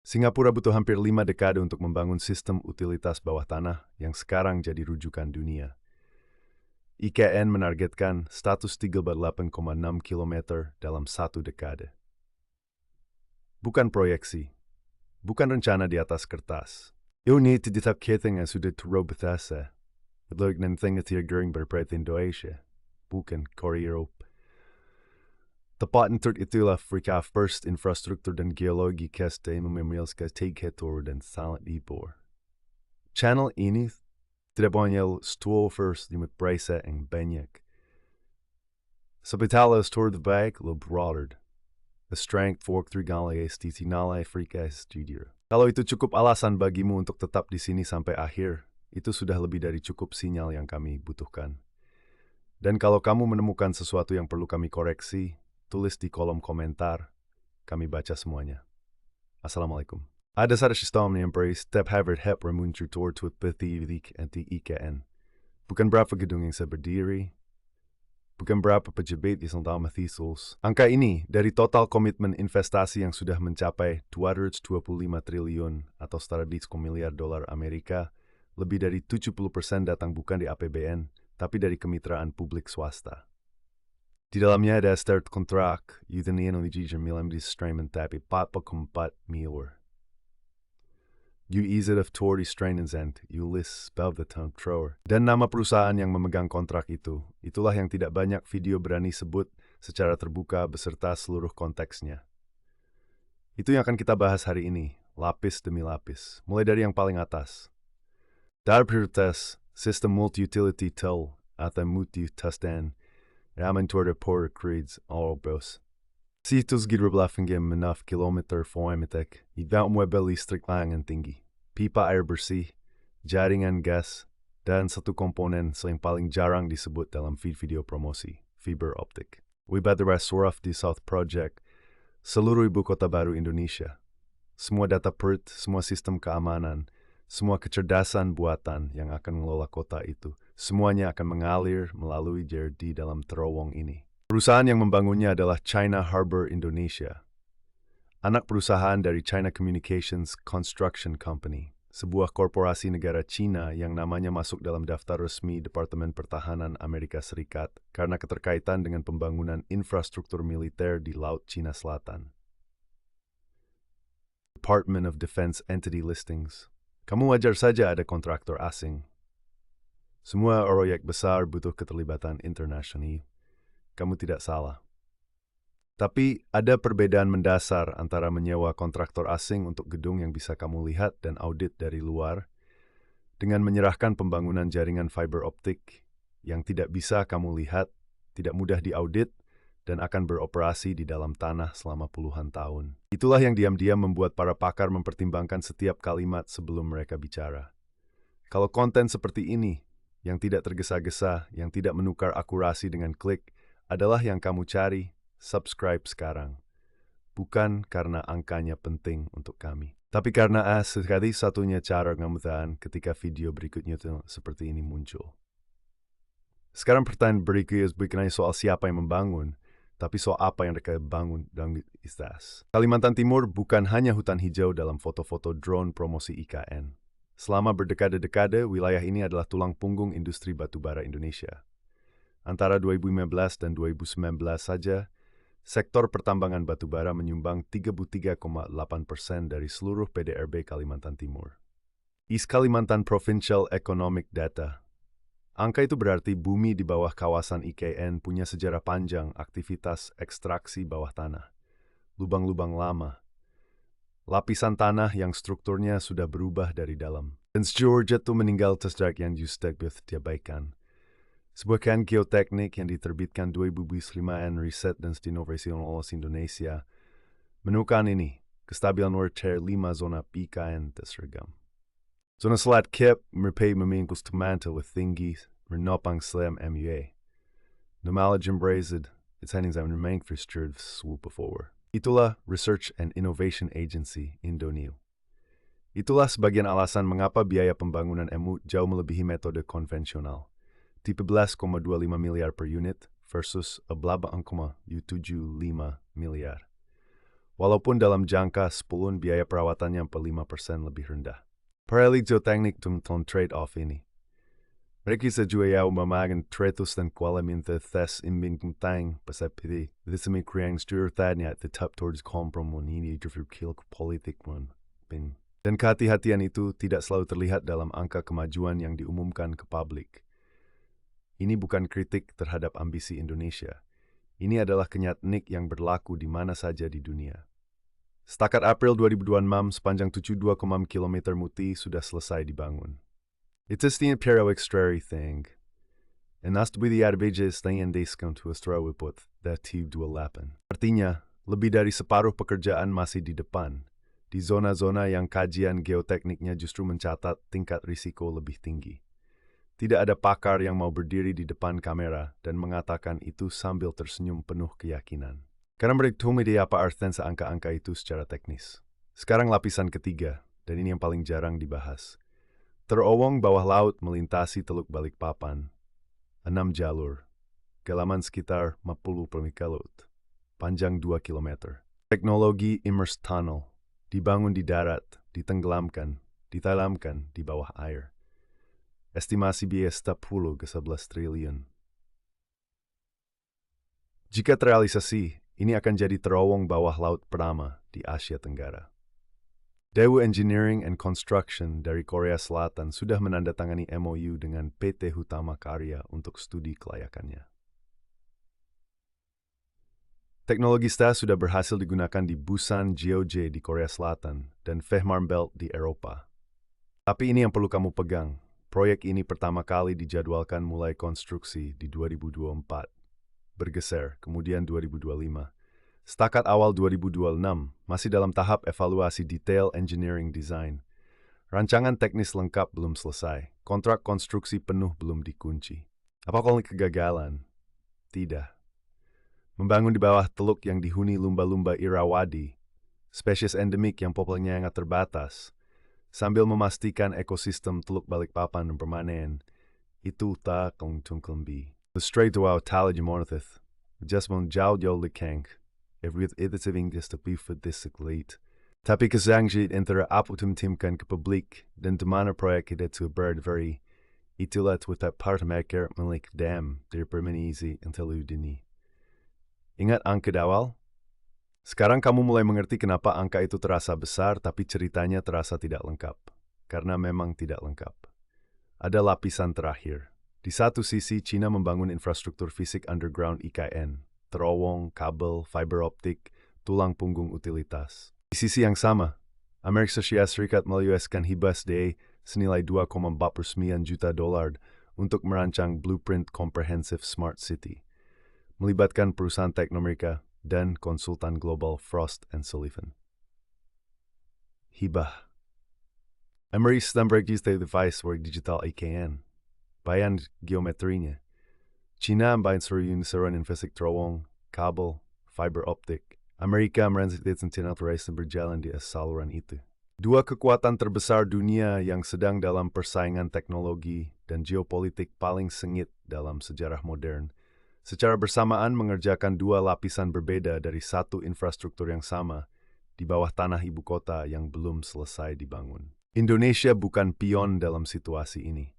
Singapura butuh hampir 5 dekade untuk membangun sistem utilitas bawah tanah yang sekarang jadi rujukan dunia. IKN menargetkan status 38,6 km dalam 1 dekade. Bukan proyeksi, bukan rencana di atas kertas. Ini tidak yang sudah terobsesi. Itulah yang tinggal berperan Indonesia, bukan Korea Eropa. Tepat untuk itulah Afrika First infrastruktur dan geologi kasta memiliki tiga dan sangat libur. Channel ini tidak punya stool first di berasa yang banyak. Sebetulnya stool terbaik lo broader. The strength fork tergali estitinala Afrika studio. Kalau itu cukup alasan bagimu untuk tetap di sini sampai akhir, itu sudah lebih dari cukup sinyal yang kami butuhkan. Dan kalau kamu menemukan sesuatu yang perlu kami koreksi, tulis di kolom komentar. Kami baca semuanya. Assalamualaikum. Ada satu sistem yang beri step Harvard Hep remuncul tuat peti anti IKN. Bukan berapa gedung yang saya berdiri, bukan berapa pejabat yang dalam thesis. Angka ini dari total komitmen investasi yang sudah mencapai 225 triliun atau setara $1 miliar Amerika, lebih dari 70% datang bukan di APBN, tapi dari kemitraan publik swasta. Di dalamnya ada start kontrak, Euthanian Oligier Milam di Strayman tapi 4,4 miliar. You ease it of Tori Strainenzent, you list spell the term thrower. Dan nama perusahaan yang memegang kontrak itu, itulah yang tidak banyak video berani sebut secara terbuka beserta seluruh konteksnya. Itu yang akan kita bahas hari ini, lapis demi lapis, mulai dari yang paling atas. Dar prioritas, sistem multi-utility toll atau multi-tasdan, ramen toward port creeds all bros. Situs gidroblaffingen menaf kilometer formetek, without mobil listrik langan tinggi, pipa air bersih, jaringan gas, dan satu komponen yang paling jarang disebut dalam feed video promosi, fiber optic. Wibat Rasuraf di South Project, seluruh ibu kota baru Indonesia. Semua data perut, semua sistem keamanan, semua kecerdasan buatan yang akan mengelola kota itu, semuanya akan mengalir melalui JRD dalam terowong ini. Perusahaan yang membangunnya adalah China Harbor Indonesia, anak perusahaan dari China Communications Construction Company, sebuah korporasi negara Cina yang namanya masuk dalam daftar resmi Departemen Pertahanan Amerika Serikat karena keterkaitan dengan pembangunan infrastruktur militer di Laut Cina Selatan. Department of Defense Entity Listings. Kamu wajar saja ada kontraktor asing. Semua proyek besar butuh keterlibatan internasional. Kamu tidak salah. Tapi ada perbedaan mendasar antara menyewa kontraktor asing untuk gedung yang bisa kamu lihat dan audit dari luar, dengan menyerahkan pembangunan jaringan fiber optik yang tidak bisa kamu lihat, tidak mudah diaudit, dan akan beroperasi di dalam tanah selama puluhan tahun. Itulah yang diam-diam membuat para pakar mempertimbangkan setiap kalimat sebelum mereka bicara. Kalau konten seperti ini, yang tidak tergesa-gesa, yang tidak menukar akurasi dengan klik, adalah yang kamu cari, subscribe sekarang. Bukan karena angkanya penting untuk kami, tapi karena sekali satunya cara ngamutan ketika video berikutnya seperti ini muncul. Sekarang pertanyaan berikutnya bukan hanya soal siapa yang membangun, tapi soal apa yang mereka bangun dan istas. Kalimantan Timur bukan hanya hutan hijau dalam foto-foto drone promosi IKN. Selama berdekade-dekade, wilayah ini adalah tulang punggung industri batubara Indonesia. Antara 2015 dan 2019 saja, sektor pertambangan batubara menyumbang 33,8% dari seluruh PDRB Kalimantan Timur. East Kalimantan Provincial Economic Data. Angka itu berarti bumi di bawah kawasan IKN punya sejarah panjang aktivitas ekstraksi bawah tanah, lubang-lubang lama, lapisan tanah yang strukturnya sudah berubah dari dalam. Dan Georgia itu meninggal sejak yang justru diabaikan. Sebuah kan geoteknik yang diterbitkan 2005 Riset dan Inovasi oleh Indonesia menemukan ini, kestabilan water 5 zona IKN terseragam. Zona Selat Kep memiliki mantel with tinggi menopang slam MUA. Normala Jembrazed, it's handing zaman remain for sturd swoop before. Itulah Research and Innovation Agency Indonesia. Itulah sebagian alasan mengapa biaya pembangunan MU jauh melebihi metode konvensional. 13,25 miliar per unit versus 11,75 miliar. walaupun dalam jangka 10 biaya perawatannya 5% lebih rendah. Para geoteknik tentang trade-off ini. Mereka sejauh umamagan tretus dan kualaminta thes imbin kumtang pasapiti. Disami kriang styr thadnya tetap towards kompromun ini terfikir politik pun. Dan kehati-hatian itu tidak selalu terlihat dalam angka kemajuan yang diumumkan ke publik. Ini bukan kritik terhadap ambisi Indonesia. Ini adalah kenyataan yang berlaku di mana saja di dunia. Setakat April 2026, sepanjang 72 km muti sudah selesai dibangun. Itu setiap pero extrary thing. And that's to be the advantages yang discount to Australia with that T28. Artinya, lebih dari separuh pekerjaan masih di depan. Di zona-zona yang kajian geotekniknya justru mencatat tingkat risiko lebih tinggi. Tidak ada pakar yang mau berdiri di depan kamera dan mengatakan itu sambil tersenyum penuh keyakinan. Karena mereka tahu apa artinya angka-angka itu secara teknis. Sekarang lapisan ketiga, dan ini yang paling jarang dibahas. Terowong bawah laut melintasi Teluk Balikpapan. 6 jalur. Kedalaman sekitar 50 km. Panjang 2 km. Teknologi immersed tunnel. Dibangun di darat, ditenggelamkan, ditalamkan di bawah air. Estimasi biaya 10 ke 11 triliun. Jika terrealisasi, ini akan jadi terowong bawah laut pertama di Asia Tenggara. Daewoo Engineering and Construction dari Korea Selatan sudah menandatangani MOU dengan PT Hutama Karya untuk studi kelayakannya. Teknologi STA sudah berhasil digunakan di Busan GeoJ di Korea Selatan dan Fehmarnbelt di Eropa. Tapi ini yang perlu kamu pegang. Proyek ini pertama kali dijadwalkan mulai konstruksi di 2024. Bergeser, kemudian 2025. Setakat awal 2026, masih dalam tahap evaluasi detail engineering design. Rancangan teknis lengkap belum selesai. Kontrak konstruksi penuh belum dikunci. Apa kalau kegagalan? Tidak. Membangun di bawah teluk yang dihuni lumba-lumba Irrawaddy, spesies endemik yang populasinya sangat terbatas, sambil memastikan ekosistem Teluk Balikpapan permanen, itu tak kembi. The straight to our talaj monolith, just menjauh-jauh lekang, every editing is to be for this late. Tapi kesangjit antara apa timkan ke publik dan dimana proyek itu berdiri, itulah with that part maker milik dam dari permanisi antelu dini. Ingat angka awal? Sekarang kamu mulai mengerti kenapa angka itu terasa besar tapi ceritanya terasa tidak lengkap. Karena memang tidak lengkap. Ada lapisan terakhir. Di satu sisi, China membangun infrastruktur fisik underground IKN, terowong, kabel, fiber optik, tulang punggung utilitas. Di sisi yang sama, Amerika Serikat meluaskan hibah SDA senilai $2,49 juta untuk merancang Blueprint Comprehensive Smart City. Melibatkan perusahaan teknomerika dan konsultan global Frost & Sullivan. Hibah. Emery Stemberg used the device work digital IKN. Bayan geometrinya. China bayan suruyun seruan infisik terowong, kabel, fiber optik. Amerika merancang tinatures berjalan di saluran itu. Dua kekuatan terbesar dunia yang sedang dalam persaingan teknologi dan geopolitik paling sengit dalam sejarah modern. Secara bersamaan mengerjakan dua lapisan berbeda dari satu infrastruktur yang sama di bawah tanah ibu kota yang belum selesai dibangun. Indonesia bukan pion dalam situasi ini.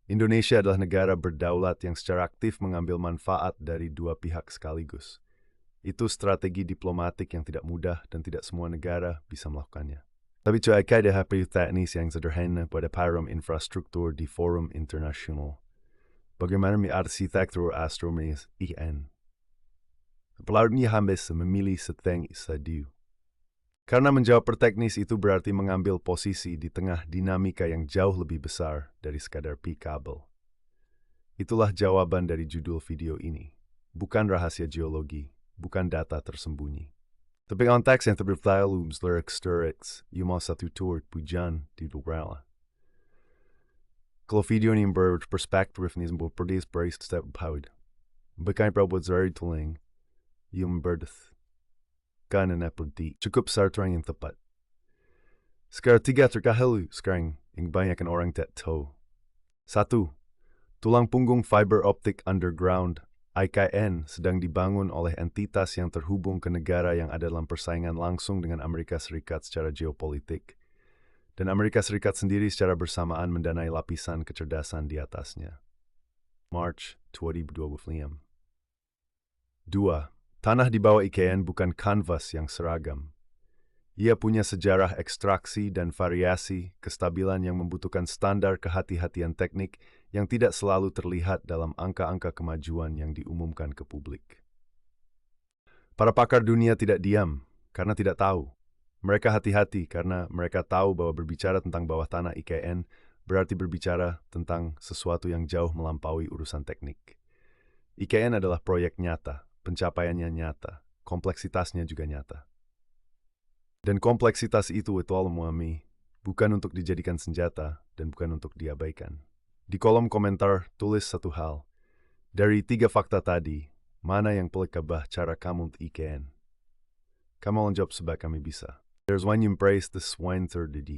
Indonesia adalah negara berdaulat yang secara aktif mengambil manfaat dari dua pihak sekaligus. Itu strategi diplomatik yang tidak mudah dan tidak semua negara bisa melakukannya. Tapi cuaca ada teknis yang sederhana pada param infrastruktur di forum internasional. Bagaimana arsitektur astronomis IN. Pelarutnya hambes memilih seteng sadu. Karena menjawab perteknis itu berarti mengambil posisi di tengah dinamika yang jauh lebih besar dari sekadar pi kabel. Itulah jawaban dari judul video ini. Bukan rahasia geologi, bukan data tersembunyi. Tapi konteks yang terbertalu lyric sturix, mau satu tour pujan di Dubrala. Kalau video ini berperspektif ini berdiri step paud. Bukan berbuat zari tuling, yung berdeth. Kana na pudi, cukup sartrang yang tepat. Sekarang tiga terkahulu sekarang yang banyakkan orang tak tahu. 1. Tulang punggung fiber optik underground IKN sedang dibangun oleh entitas yang terhubung ke negara yang ada dalam persaingan langsung dengan Amerika Serikat secara geopolitik, dan Amerika Serikat sendiri secara bersamaan mendanai lapisan kecerdasan di atasnya. March 2025. 2. Tanah di bawah IKN bukan kanvas yang seragam. Ia punya sejarah ekstraksi dan variasi kestabilan yang membutuhkan standar kehati-hatian teknik yang tidak selalu terlihat dalam angka-angka kemajuan yang diumumkan ke publik. Para pakar dunia tidak diam karena tidak tahu. Mereka hati-hati karena mereka tahu bahwa berbicara tentang bawah tanah IKN berarti berbicara tentang sesuatu yang jauh melampaui urusan teknik. IKN adalah proyek nyata, pencapaiannya nyata, kompleksitasnya juga nyata. Dan kompleksitas itu memahami, bukan untuk dijadikan senjata dan bukan untuk diabaikan. Di kolom komentar, tulis satu hal. Dari 3 fakta tadi, mana yang paling kabah cara kamu untuk IKN? Kamu menjawab sebaik kami bisa. There's one you embrace the swine 30D.